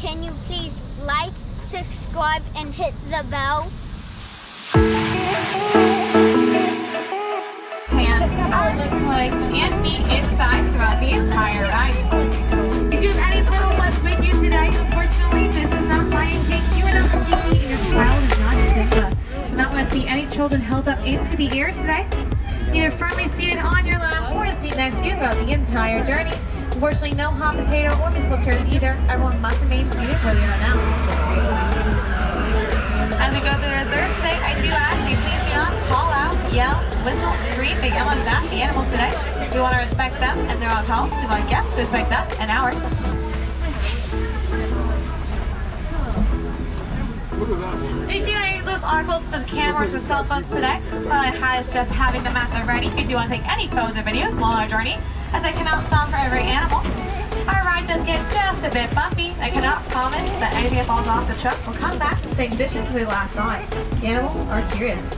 can you please like, subscribe, and hit the bell? Hands, arms, legs, and feet inside throughout the entire ride. If you have any little ones with you today, unfortunately, this is not Lion King. You are not completely, and your child is not Simba. Do not want to see any children held up into the air today. Either firmly seated on your lap or a seat next to you throughout the entire journey. Unfortunately, no hot potato or musical chairs either. Everyone must remain seated where they are now. As we go through the reserve today, I do ask you please do not call out, yell, whistle, scream, or yell at the animals today. We want to respect them and their own homes. We want guests to respect them and ours. We do not use those articles such as cameras or cell phones today. All I have is just having them at the ready if you do want to take any photos or videos while on our journey, as I cannot stop for every animal. Our ride does get just a bit bumpy. I cannot promise that anything that falls off the truck will come back in the same condition as we last saw it. The animals are curious.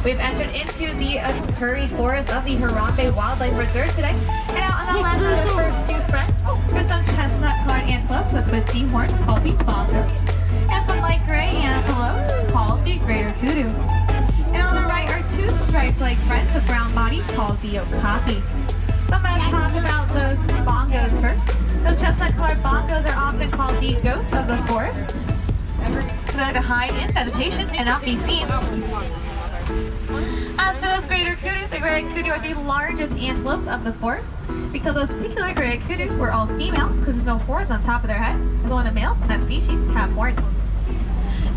We've entered into the Antarctic Forest of the Harambe Wildlife Reserve today. And out on the left are the first two friends. There's some chestnut-colored antelopes with twisty horns called the Flamingos, and some light gray antelopes called the Greater Kudu. And on the right are two striped-like friends with brown bodies called the Okapi. So I'm going to talk about those bongos first. Those chestnut-colored bongos are often called the ghosts of the forest. They like to hide in vegetation and not be seen. As for those Greater Kudu, the Greater Kudu are the largest antelopes of the forest. Because those particular Greater Kudu were all female because there's no horns on top of their heads, because only the males in that species have horns.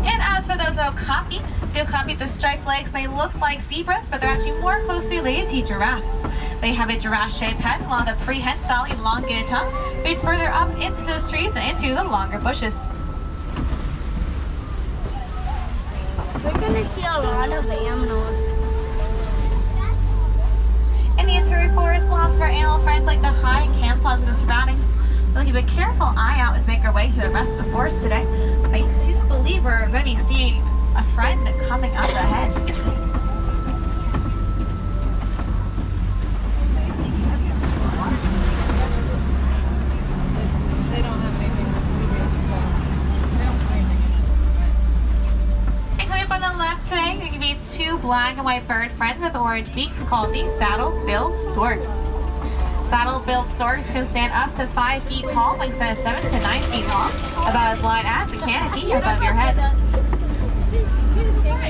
And as for those Okapi, the Okapi, their striped legs may look like zebras, but they're actually more closely related to giraffes. They have a giraffe-shaped head along the prehensile elongated tongue, reach further up into those trees and into the longer bushes. We're gonna see a lot of animals. In the Antarctic Forest, lots of our animal friends like to hide and camouflage in the surroundings. We'll keep a careful eye out as we make our way through the rest of the forest today. I do believe we're going to be seeing a friend coming up ahead. And coming up on the left today, there can be two black and white bird friends with orange beaks called the saddle-billed storks. Saddle-billed storks can stand up to 5 feet tall, wingspan of 7 to 9 feet long, about as wide as the canopy above your head.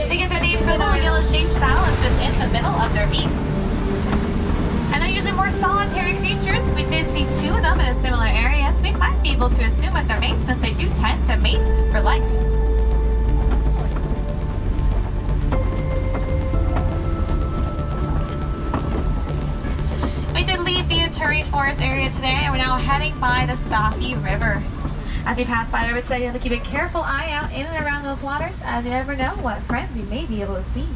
They get their name from the little yellow-shaped saddle and stitch in the middle of their beaks. And they're usually more solitary creatures. We did see 2 of them in a similar area, so we might be able to assume that they're mates since they do tend to mate for life. We did leave the Antarctic Forest area today, and we're now heading by the Sofie River. As we pass by the river today, you have to keep a careful eye out in and around those waters, as you never know what friends you may be able to see.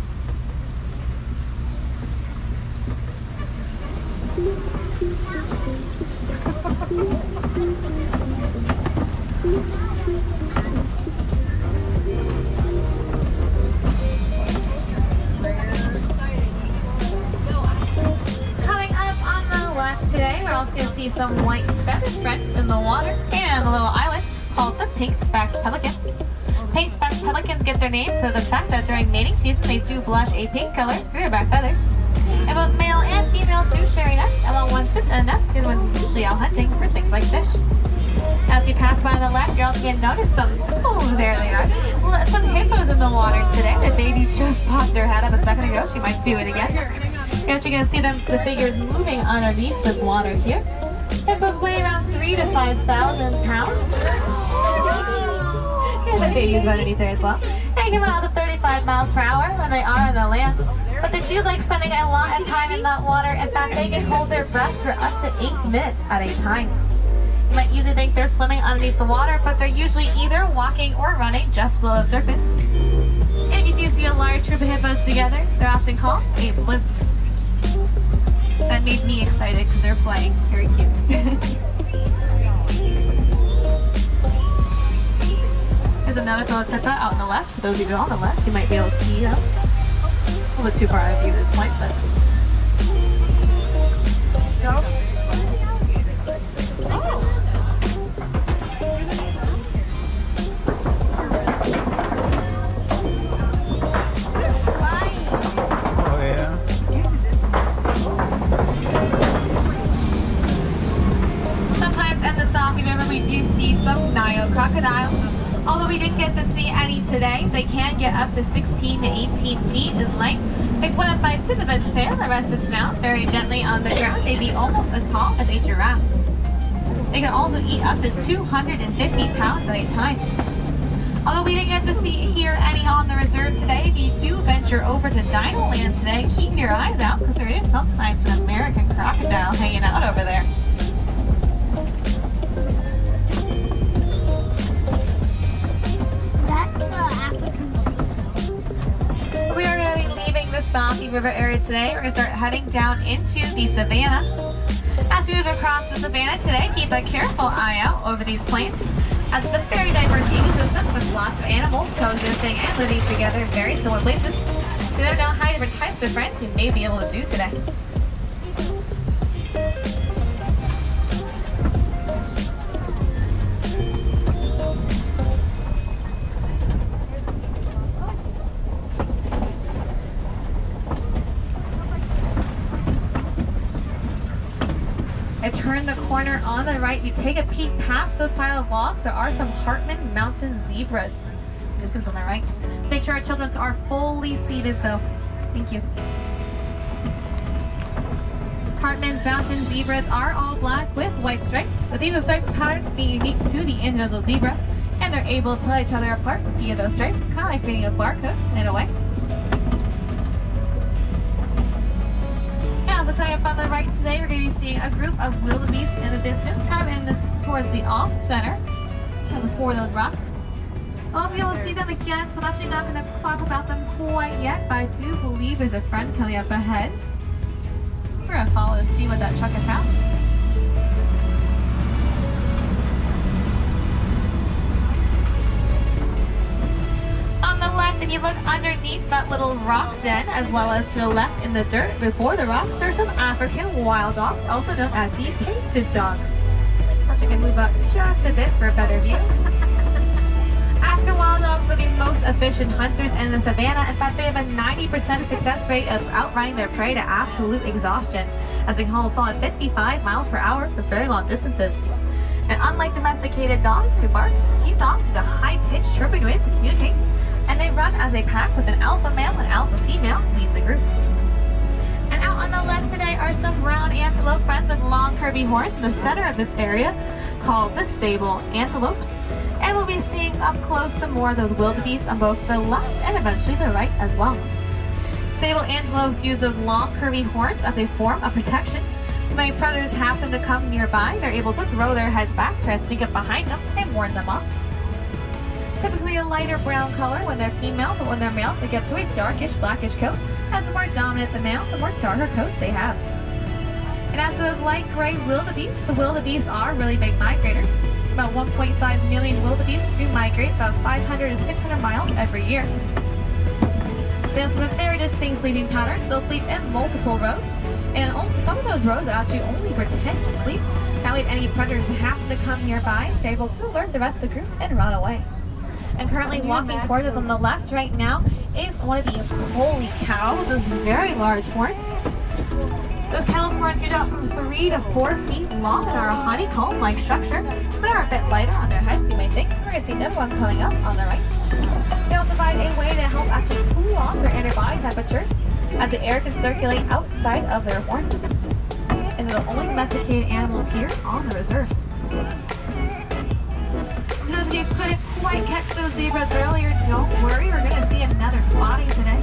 Today, we're also going to see some white feathered friends in the water and a little island called the pink-specked pelicans. Pink-specked pelicans get their name because of the fact that during mating season they do blush a pink color through their back feathers. And both male and female do share a nest, and while one sits in a nest, the other one's usually out hunting for things like fish. As you pass by on the left, you're also going to notice some, oh, there they are, some hippos in the waters today. The baby just popped her head up a second ago. She might do it again. You're actually going to see them, the figures moving underneath this water here. Hippos weigh around 3,000 to 5,000 pounds. And the babies underneath there as well. They come out to 35 miles per hour when they are on the land. But they do like spending a lot of time in that water. In fact, they can hold their breaths for up to 8 minutes at a time. You might usually think they're swimming underneath the water, but they're usually either walking or running just below the surface. And if you do see a large group of hippos together, they're often called a bloot. That made me excited because they're playing. Very cute. There's another Phyllis hippo out on the left. For those of you on the left, you might be able to see them. A little bit too far out of view at this point, but. some Nile crocodiles. Although we didn't get to see any today, they can get up to 16 to 18 feet in length. Pick one up by tip of its tail and rest its snout very gently on the ground, maybe almost as tall as a giraffe. They can also eat up to 250 pounds at a time. Although we didn't get to hear any on the reserve today, if you do venture over to Dinoland today, keep your eyes out because there is sometimes an American crocodile hanging out over there. We are going to be leaving the Sofie River area today. We're going to start heading down into the savannah. As we move across the savannah today, keep a careful eye out over these plains, as it's a very diverse ecosystem with lots of animals coexisting and living together in very similar places. So there are now high different types of friends you may be able to do today. Turn the corner on the right. You take a peek past those pile of logs. There are some Hartman's mountain zebras. Distance on the right. Make sure our children are fully seated though. Thank you. Hartman's mountain zebras are all black with white stripes, but these are stripe patterns being unique to the individual zebra, and they're able to tell each other apart via those stripes, kind of like creating a barcode in a way. So coming up on the right today, we're going to be seeing a group of wildebeests in the distance, kind of in this towards the off center, before those rocks. I'll be able to see them again, so I'm actually not going to talk about them quite yet, but I do believe there's a friend coming up ahead. We're going to follow to see what that truck has found. On the left, if you look underneath that little rock den, as well as to the left in the dirt before the rocks, are some African wild dogs, also known as the painted dogs. Actually, I can move up just a bit for a better view. African wild dogs are the most efficient hunters in the savannah. In fact, they have a 90% success rate of outrunning their prey to absolute exhaustion, as they can hold a solid 55 miles per hour for very long distances. And unlike domesticated dogs who bark, these dogs use a high-pitched chirping noise to communicate, and they run as a pack with an alpha male and alpha female lead the group. And out on the left today are some brown antelope friends with long curvy horns in the center of this area called the Sable Antelopes. And we'll be seeing up close some more of those wildebeests on both the left and eventually the right as well. Sable antelopes use those long curvy horns as a form of protection. So when predators happen to come nearby, they're able to throw their heads back, try to sneak up behind them, and warn them off. Typically a lighter brown color when they're female, but when they're male, they get to a darkish blackish coat. As the more dominant the male, the more darker coat they have. And as for those light gray wildebeests, the wildebeests are really big migrators. About 1.5 million wildebeests do migrate about 500 to 600 miles every year. They also have very distinct sleeping patterns. They'll sleep in multiple rows, and some of those rows actually only pretend to sleep. That way if any predators happen to come nearby, they're able to alert the rest of the group and run away. And currently walking towards us on the left right now is one of these holy cow with those very large horns. Those cow's horns can drop from 3 to 4 feet long and are a honeycomb-like structure. They are a bit lighter on their heads, you may think. We're going to see another one coming up on the right. They also provide a way to help actually cool off their inner body temperatures, as the air can circulate outside of their horns. And they're the only domesticated animals here on the reserve. Those of you who couldn't quite catch those zebras earlier, don't worry, we're going to see another spotting today.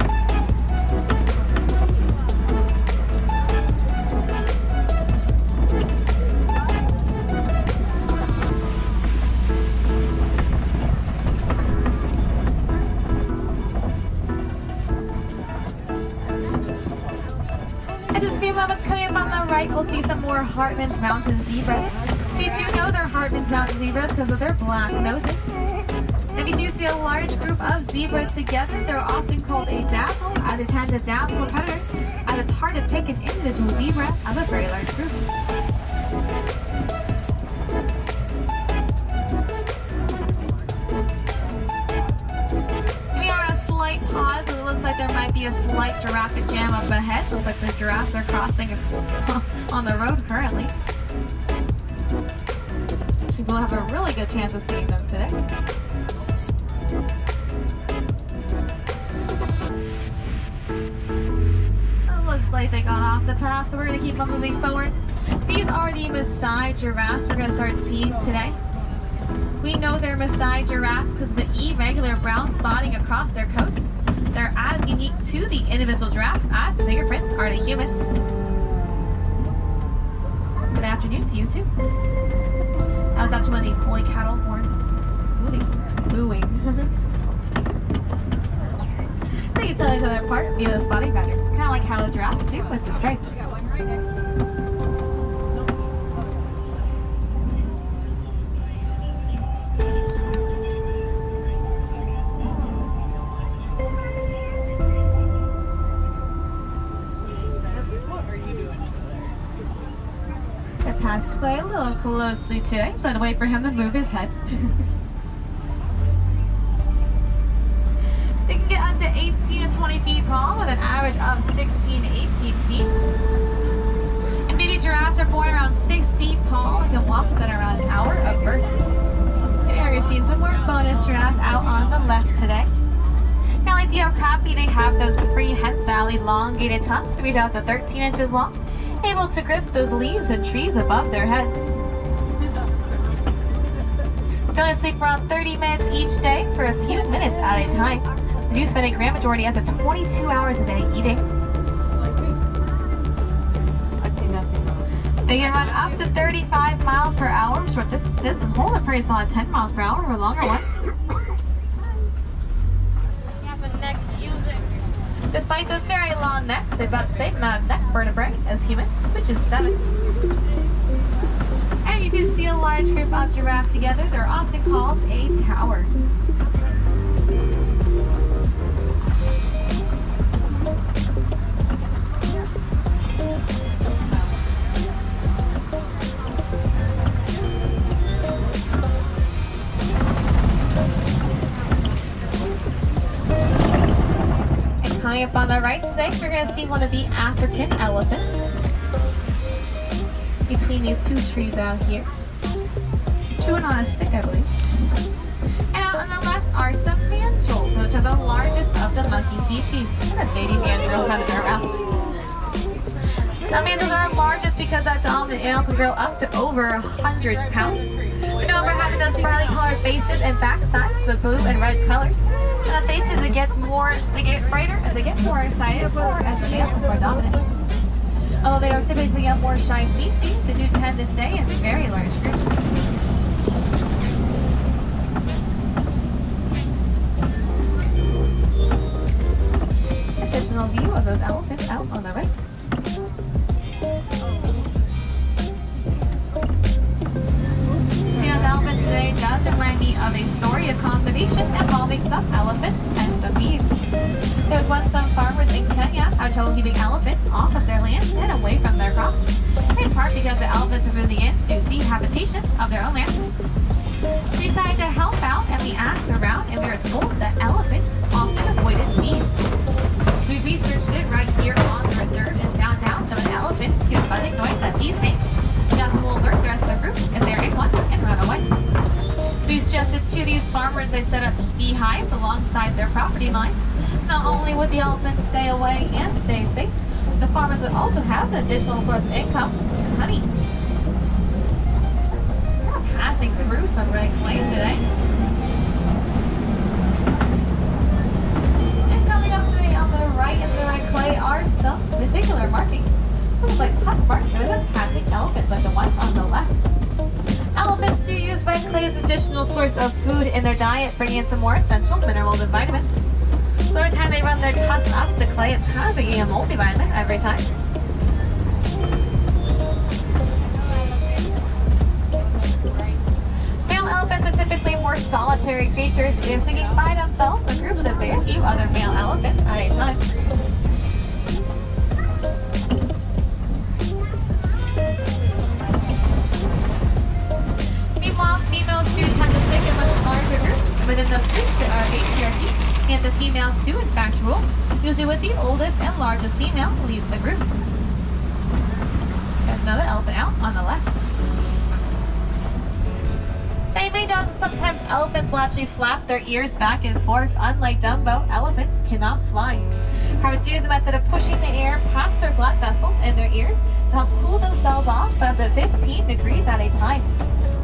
And just a few moments coming up on the right, we'll see some more Hartman's mountain zebras. You do know they're Hartman's mountain zebras because of their black noses. If you do see a large group of zebras together, they're often called a dazzle, as they tend to dazzle predators, as it's hard to pick an individual zebra of a very large group. We are on a slight pause, so it looks like there might be a slight giraffe jam up ahead. Looks like the giraffes are crossing on the road currently. we'll have a really good chance of seeing them today. It looks like they got off the path, so we're going to keep on moving forward. These are the Maasai giraffes we're going to start seeing today. We know they're Maasai giraffes because of the irregular brown spotting across their coats. They're as unique to the individual giraffe as fingerprints are to humans. Good afternoon to you too. That was actually one of the holy cattle horns mooing. They can tell each other apart via the spotting patterns, kind of like how the giraffes do with the stripes. Play a little closely today, so I'd wait for him to move his head. They can get up to 18 to 20 feet tall with an average of 16 to 18 feet. And baby giraffes are born around 6 feet tall and can walk within around an hour of birth. And here you're seeing some more bonus giraffes out on the left today. Kind of like the okapi, they have those prehensile elongated tongues to reach out to 13 inches long, able to grip those leaves and trees above their heads. They only sleep around 30 minutes each day for a few minutes at a time. They do spend a grand majority up to 22 hours a day eating. They can run up to 35 miles per hour short distances and hold a pretty solid 10 miles per hour for longer ones. Despite those very long necks, they've got the same amount of neck vertebrae as humans, which is 7. And you do see a large group of giraffe together. They're often called a tower. Coming up on the right today, we're going to see one of the African elephants between these two trees out here. Chewing on a stick, I believe. And out on the left are some mandrills, which are the largest of the monkey species. A baby mandrill out of their mouth. Now, mandrills are largest because that dominant male can grow up to over 100 pounds. We know we're having those brightly colored faces and back sides, the blue and red colors. And the faces, they get brighter as they get more excited or as the male is more dominant. Although they are typically a more shy species, they do tend to stay in very large groups. Additional view of those elephants out on the right. Elephants today does remind me of a story of conservation involving some elephants and some bees. There was once some farmers in Kenya had trouble keeping elephants off of their land and away from their crops, in part because the elephants are moving in to dehabitation of their own lands. We decided to help out, and we asked around, and we were told that elephants often avoided bees. So we researched it right here on the reserve and found out that when elephants hear the buzzing noise that bees make, that will alert the rest of the group if they're in one and run away. So we suggested to these farmers they set up beehives alongside their property lines. Not only would the elephants stay away and stay safe, the farmers would also have an additional source of income, which is honey. We're passing through some red clay today. And coming up today on the right of the red clay are some particular markings. Looks like tusk marks with a passing elephant like the one on the left. Elephants do use red clay as an additional source of food in their diet, bringing in some more essential minerals and vitamins. So every time they run their tusks up the clay, it's kind of being a multivitamin every time. Male elephants are typically more solitary creatures, either singing by themselves or groups of very few other male elephants at a time. Meanwhile, females do tend to stick in much larger groups, and within those groups there are matriarchy, and the females do in fact rule, usually with the oldest and largest female leading the group. There's another elephant out on the left. elephants will actually flap their ears back and forth. Unlike Dumbo, elephants cannot fly. However, do use a method of pushing the air past their blood vessels in their ears to help cool themselves off by up to 15 degrees at a time.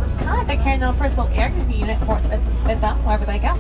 It's kind of like they're carrying their own personal air conditioning unit with them wherever they go.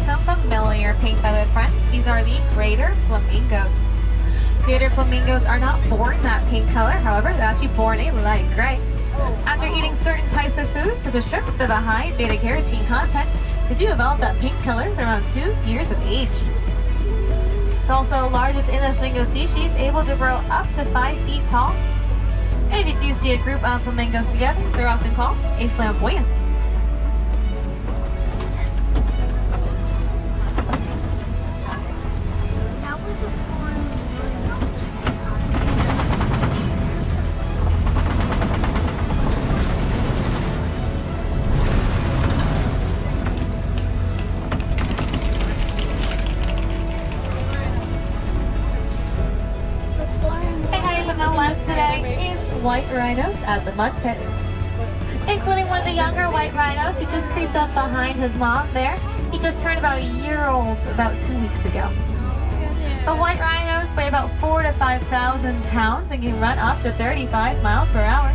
Some familiar pink-feathered friends. These are the Greater Flamingos. Greater Flamingos are not born that pink color, however, they're actually born a light gray. After eating certain types of foods, such as shrimp with a high beta-carotene content, they do develop that pink color at around 2 years of age. They're also the largest in the flamingo species, able to grow up to 5 feet tall. And if you do see a group of flamingos together, they're often called a flamboyance. White rhinos at the mud pits, including one of the younger white rhinos who just creeped up behind his mom there. He just turned about a year old about 2 weeks ago. The white rhinos weigh about 4,000 to 5,000 pounds and can run up to 35 miles per hour.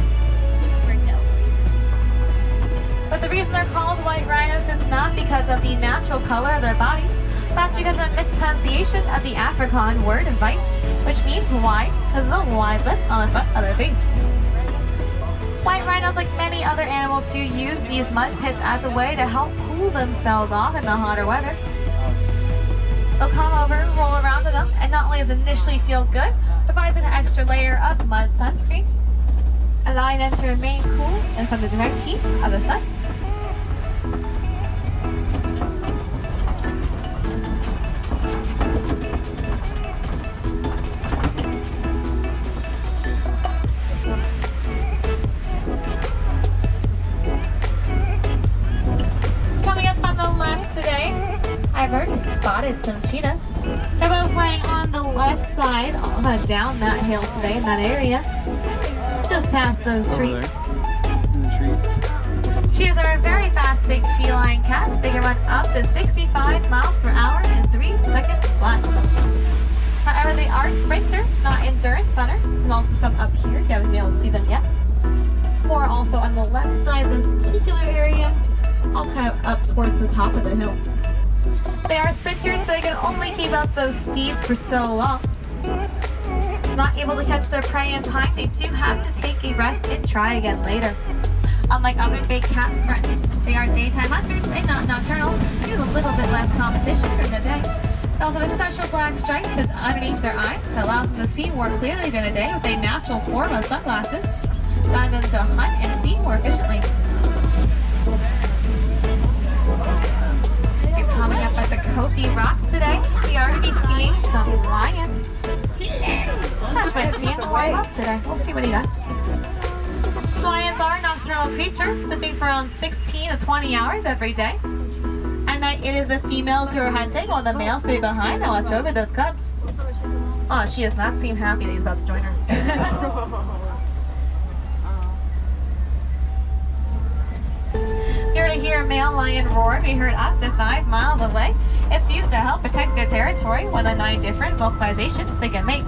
But the reason they're called white rhinos is not because of the natural color of their bodies, but actually because of a mispronunciation of the Afrikaans word white, which means wide because of the wide lip on the front of their face. White rhinos, like many other animals, do use these mud pits as a way to help cool themselves off in the hotter weather. They'll come over, roll around in them, and not only does it initially feel good, provides an extra layer of mud sunscreen, allowing them to remain cool and from the direct heat of the sun. I've already spotted some cheetahs. They're both playing on the left side, down that hill today in that area, just past those trees. Cheetahs are a very fast, big feline cat. They can run up to 65 miles per hour in 3 seconds flat. However, they are sprinters, not endurance runners. And also some up here, you haven't been able to see them yet. More also on the left side of this particular area, all kind of up towards the top of the hill. They are sprinters, so they can only keep up those speeds for so long. Not able to catch their prey in time, they do have to take a rest and try again later. Unlike other big cat friends, they are daytime hunters and not nocturnal. There's a little bit less competition during the day. They also have a special black stripe that's underneath their eyes that allows them to see more clearly during the day with a natural form of sunglasses, allowing them to hunt and see more efficiently. Coming up at the Kofi Rocks today, we are going to be seeing some lions. That's my seeing the warm up today. We'll see what he does. Lions are nocturnal creatures, sleeping for around 16 to 20 hours every day. At night, it is the females who are hunting, while the males stay behind and watch over those cubs. Oh, she does not seem happy that he's about to join her. Here to hear a male lion roar be heard up to 5 miles away. It's used to help protect their territory, one of 9 different vocalizations they can make.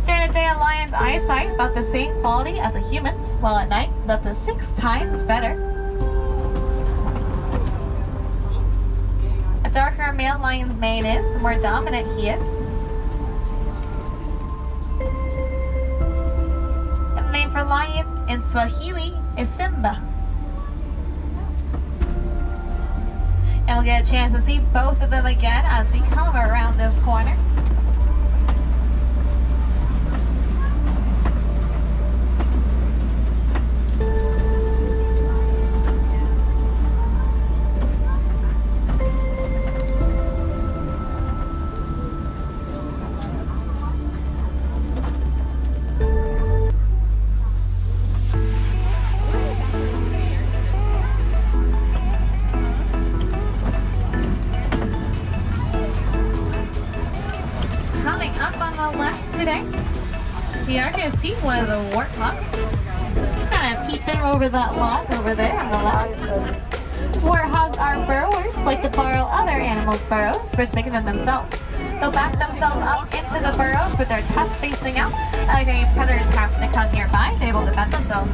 During the day, a lion's eyesight about the same quality as a human's, while at night, up to 6 times better. The darker a male lion's mane is, the more dominant he is. And the name for lion in Swahili is Simba. And we'll get a chance to see both of them again as we come around this corner. today. So you are going to see one of the warthogs. Kind of peeping over that log over there on the left. Warthogs are burrowers, like to borrow other animals' burrows for thinking of themselves. They'll back themselves up into the burrows with their tusks facing out, allowing predators having to come nearby to be able to defend themselves.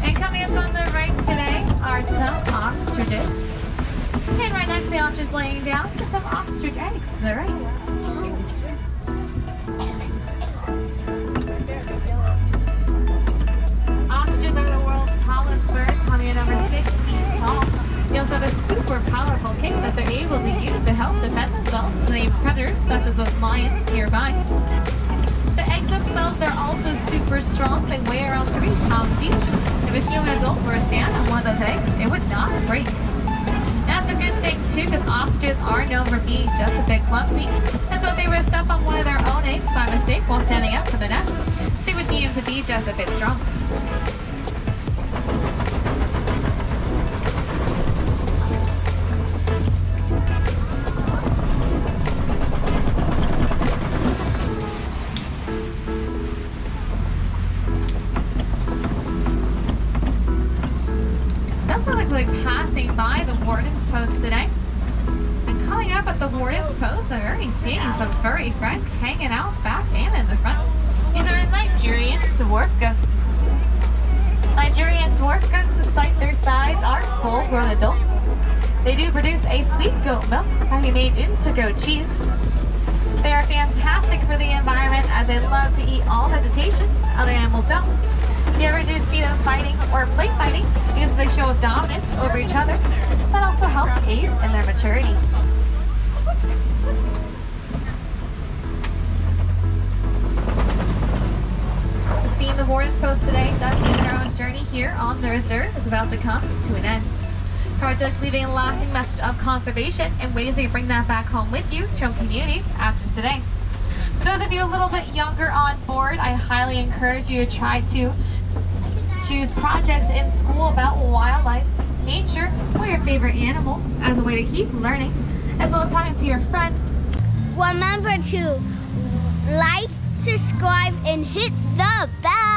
And coming up on the right today are some ostriches. And right next to the ostrich laying down is some ostrich eggs to the right. Ostriches are the world's tallest bird, coming in over 6 feet tall. They also have a super powerful kick that they're able to use to help defend themselves against predators such as those lions nearby. The eggs themselves are also super strong. They weigh around 3 pounds each. If a human adult were to stand on one of those eggs, it would not break. That's a good thing too, because ostriches are known for being just a bit clumsy. And so if they were to step on one of their own eggs by mistake while standing up for the nest, they would need to be just a bit strong. Like passing by the warden's post today. And coming up at the warden's post, I'm already seeing some furry friends hanging out back and in the front. These are Nigerian dwarf goats. Nigerian dwarf goats, despite their size, are full-grown adults. They do produce a sweet goat milk that can be made into goat cheese. They are fantastic for the environment as they love to eat all vegetation. Other animals don't. You ever do see them fighting or play fighting because they show dominance over each other? That also helps aid in their maturity. Seeing the warden's post today does mean our own journey here on the reserve is about to come to an end. Project leaving a lasting message of conservation and ways that you bring that back home with you to your own communities after today. For those of you a little bit younger on board, I highly encourage you to try to choose projects in school about wildlife, nature, or your favorite animal as a way to keep learning, as well as talking to your friends. Remember to like, subscribe, and hit the bell.